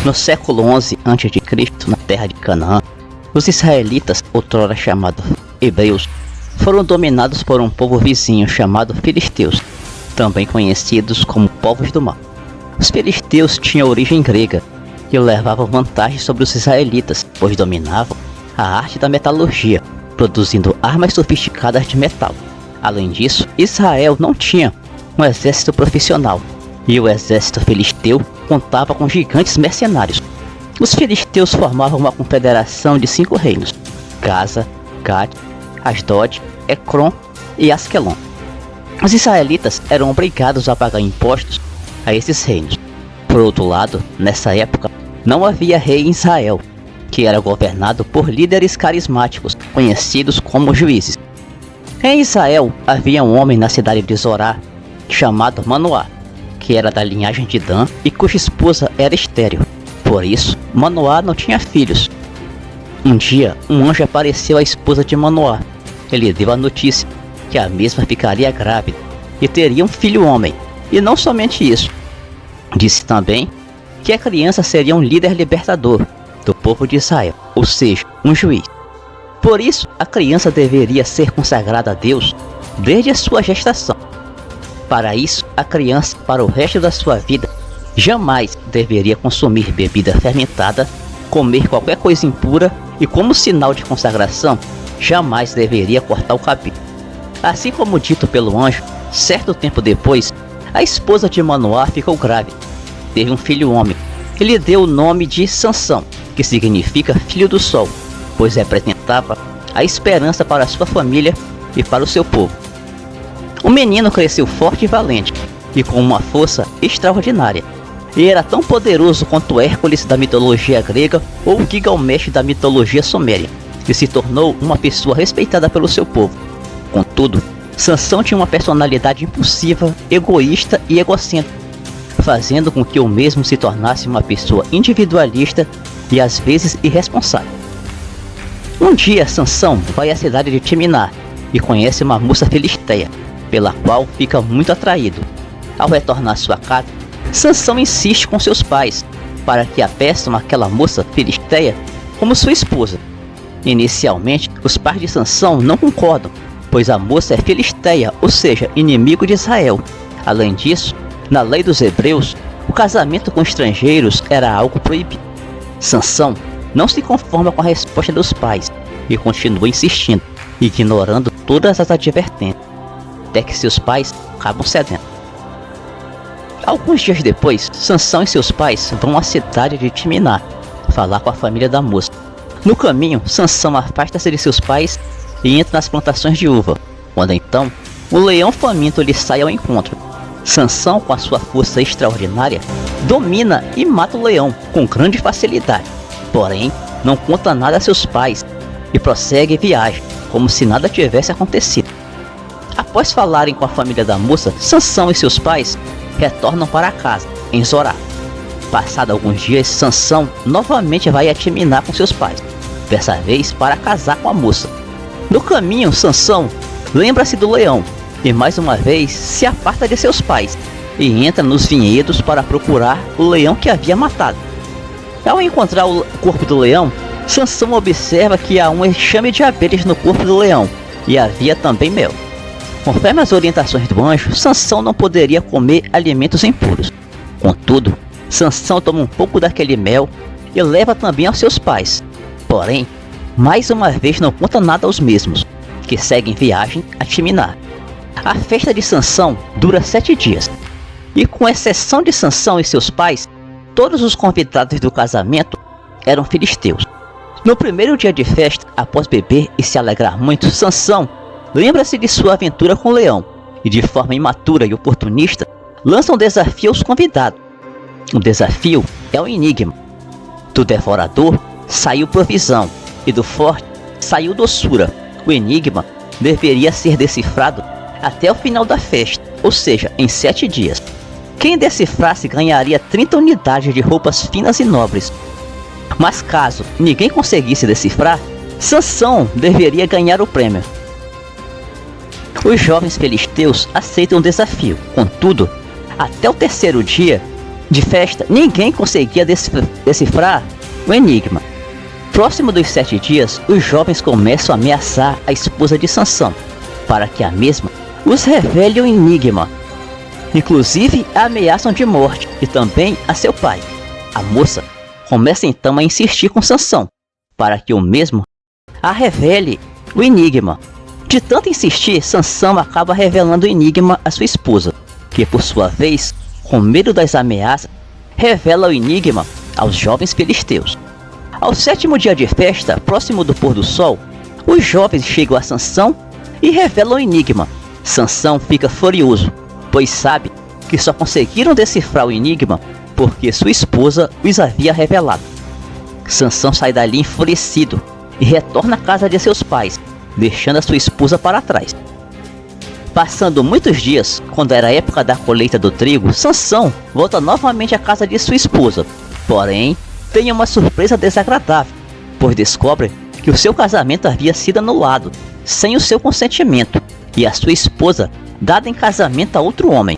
No século XI a.C., na terra de Canaã, os israelitas, outrora chamados hebreus, foram dominados por um povo vizinho chamado filisteus, também conhecidos como povos do mar. Os filisteus tinham origem grega e levavam vantagem sobre os israelitas, pois dominavam a arte da metalurgia, produzindo armas sofisticadas de metal. Além disso, Israel não tinha um exército profissional, e o exército filisteu contava com gigantes mercenários. Os filisteus formavam uma confederação de 5 reinos: Gaza, Gad, Asdod, Ecrom e Asquelon. Os israelitas eram obrigados a pagar impostos a esses reinos. Por outro lado, nessa época, não havia rei em Israel, que era governado por líderes carismáticos, conhecidos como juízes. Em Israel, havia um homem na cidade de Zorá, chamado Manoá, que era da linhagem de Dan e cuja esposa era estéril. Por isso, Manoá não tinha filhos. Um dia, um anjo apareceu à esposa de Manoá. Ele deu a notícia que a mesma ficaria grávida e teria um filho homem. E não somente isso, disse também que a criança seria um líder libertador do povo de Israel, ou seja, um juiz. Por isso, a criança deveria ser consagrada a Deus desde a sua gestação. Para isso, a criança, para o resto da sua vida, jamais deveria consumir bebida fermentada, comer qualquer coisa impura e, como sinal de consagração, jamais deveria cortar o cabelo. Assim como dito pelo anjo, certo tempo depois, a esposa de Manoá ficou grávida. Teve um filho homem. Ele deu o nome de Sansão, que significa filho do sol, pois representava a esperança para sua família e para o seu povo. O menino cresceu forte e valente, e com uma força extraordinária. E era tão poderoso quanto Hércules da mitologia grega ou Gilgamesh da mitologia suméria, e se tornou uma pessoa respeitada pelo seu povo. Contudo, Sansão tinha uma personalidade impulsiva, egoísta e egocêntrica, fazendo com que o mesmo se tornasse uma pessoa individualista e às vezes irresponsável. Um dia, Sansão vai à cidade de Timná e conhece uma moça filisteia, pela qual fica muito atraído. Ao retornar à sua casa, Sansão insiste com seus pais para que a peçam aquela moça filisteia como sua esposa. Inicialmente, os pais de Sansão não concordam, pois a moça é filisteia, ou seja, inimigo de Israel. Além disso, na lei dos hebreus, o casamento com estrangeiros era algo proibido. Sansão não se conforma com a resposta dos pais e continua insistindo, ignorando todas as advertências, até que seus pais acabam cedendo. Alguns dias depois, Sansão e seus pais vão à cidade de Timná falar com a família da moça. No caminho, Sansão afasta-se de seus pais e entra nas plantações de uva, quando então o leão faminto lhe sai ao encontro. Sansão, com a sua força extraordinária, domina e mata o leão com grande facilidade. Porém, não conta nada a seus pais e prossegue viagem, como se nada tivesse acontecido. Após falarem com a família da moça, Sansão e seus pais retornam para casa, em Zorá. Passado alguns dias, Sansão novamente vai a Timná com seus pais, dessa vez para casar com a moça. No caminho, Sansão lembra-se do leão e mais uma vez se aparta de seus pais e entra nos vinhedos para procurar o leão que havia matado. Ao encontrar o corpo do leão, Sansão observa que há um enxame de abelhas no corpo do leão e havia também mel. Conforme as orientações do anjo, Sansão não poderia comer alimentos impuros. Contudo, Sansão toma um pouco daquele mel e leva também aos seus pais. Porém, mais uma vez não conta nada aos mesmos, que seguem viagem a Timná. A festa de Sansão dura 7 dias, e com exceção de Sansão e seus pais, todos os convidados do casamento eram filisteus. No primeiro dia de festa, após beber e se alegrar muito, Sansão lembra-se de sua aventura com o leão, e de forma imatura e oportunista, lança um desafio aos convidados. O desafio é um enigma. Do devorador saiu provisão, e do forte saiu doçura. O enigma deveria ser decifrado até o final da festa, ou seja, em 7 dias. Quem decifrasse ganharia 30 unidades de roupas finas e nobres. Mas caso ninguém conseguisse decifrar, Sansão deveria ganhar o prêmio. Os jovens filisteus aceitam o desafio. Contudo, até o terceiro dia, de festa, ninguém conseguia decifrar o enigma. Próximo dos 7 dias, os jovens começam a ameaçar a esposa de Sansão, para que a mesma os revele o enigma. Inclusive, a ameaçam de morte e também a seu pai. A moça começa então a insistir com Sansão, para que o mesmo a revele o enigma. De tanto insistir, Sansão acaba revelando o enigma a sua esposa, que por sua vez, com medo das ameaças, revela o enigma aos jovens filisteus. Ao 7º dia de festa, próximo do pôr do sol, os jovens chegam a Sansão e revelam o enigma. Sansão fica furioso, pois sabe que só conseguiram decifrar o enigma porque sua esposa os havia revelado. Sansão sai dali enfurecido e retorna à casa de seus pais, deixando a sua esposa para trás. Passando muitos dias, quando era a época da colheita do trigo, Sansão volta novamente à casa de sua esposa. Porém, tem uma surpresa desagradável, pois descobre que o seu casamento havia sido anulado, sem o seu consentimento, e a sua esposa dada em casamento a outro homem.